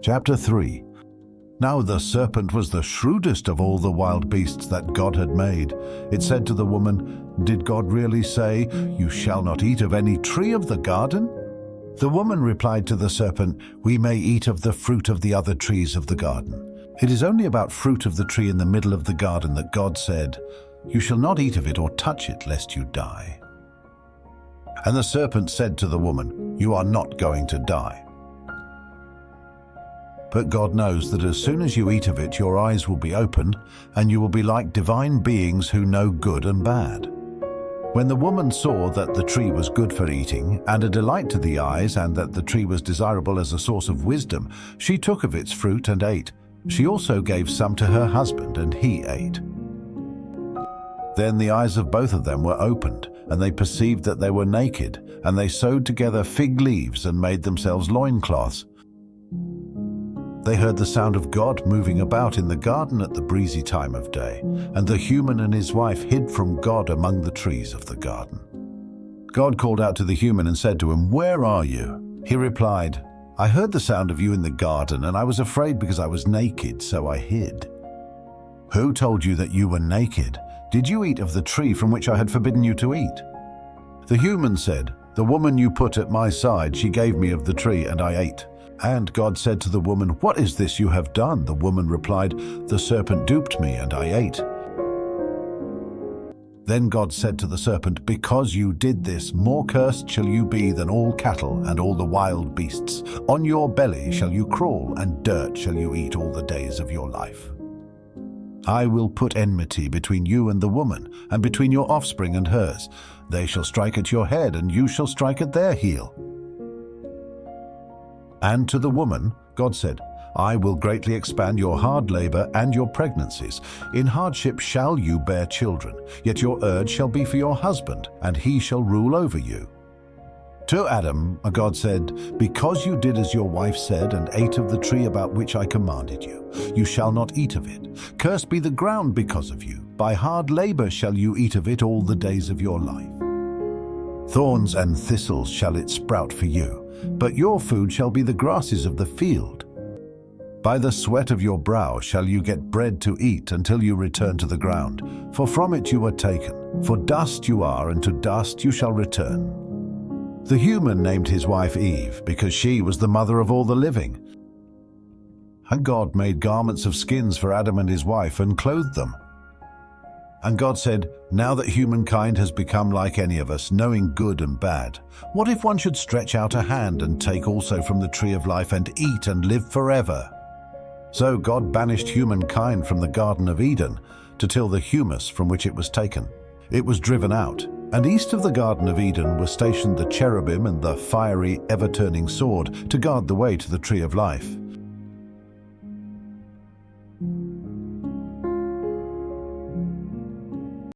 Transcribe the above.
Chapter 3. Now the serpent was the shrewdest of all the wild beasts that God had made. It said to the woman, "Did God really say, 'You shall not eat of any tree of the garden'?" The woman replied to the serpent, "We may eat of the fruit of the other trees of the garden. It is only about fruit of the tree in the middle of the garden that God said, 'You shall not eat of it or touch it, lest you die.'" And the serpent said to the woman, "You are not going to die. But God knows that as soon as you eat of it, your eyes will be opened, and you will be like divine beings who know good and bad." When the woman saw that the tree was good for eating, and a delight to the eyes, and that the tree was desirable as a source of wisdom, she took of its fruit and ate. She also gave some to her husband, and he ate. Then the eyes of both of them were opened, and they perceived that they were naked, and they sewed together fig leaves and made themselves loincloths. They heard the sound of God moving about in the garden at the breezy time of day, and the human and his wife hid from God among the trees of the garden. God called out to the human and said to him, "Where are you?" He replied, "I heard the sound of you in the garden, and I was afraid because I was naked, so I hid." "Who told you that you were naked? Did you eat of the tree from which I had forbidden you to eat?" The human said, "The woman you put at my side, she gave me of the tree, and I ate." And God said to the woman, "What is this you have done?" The woman replied, "The serpent duped me, and I ate." Then God said to the serpent, "Because you did this, more cursed shall you be than all cattle and all the wild beasts. On your belly shall you crawl, and dirt shall you eat all the days of your life. I will put enmity between you and the woman, and between your offspring and hers. They shall strike at your head, and you shall strike at their heel." And to the woman, God said, "I will greatly expand your hard labor and your pregnancies. In hardship shall you bear children, yet your urge shall be for your husband, and he shall rule over you." To Adam, God said, "Because you did as your wife said and ate of the tree about which I commanded you, you shall not eat of it. Cursed be the ground because of you. By hard labor shall you eat of it all the days of your life. Thorns and thistles shall it sprout for you, but your food shall be the grasses of the field. By the sweat of your brow shall you get bread to eat until you return to the ground, for from it you were taken. For dust you are, and to dust you shall return." The human named his wife Eve, because she was the mother of all the living. And God made garments of skins for Adam and his wife, and clothed them. And God said, "Now that humankind has become like any of us, knowing good and bad, what if one should stretch out a hand and take also from the tree of life and eat and live forever?" So God banished humankind from the Garden of Eden to till the humus from which it was taken. It was driven out, and east of the Garden of Eden were stationed the cherubim and the fiery, ever-turning sword to guard the way to the tree of life.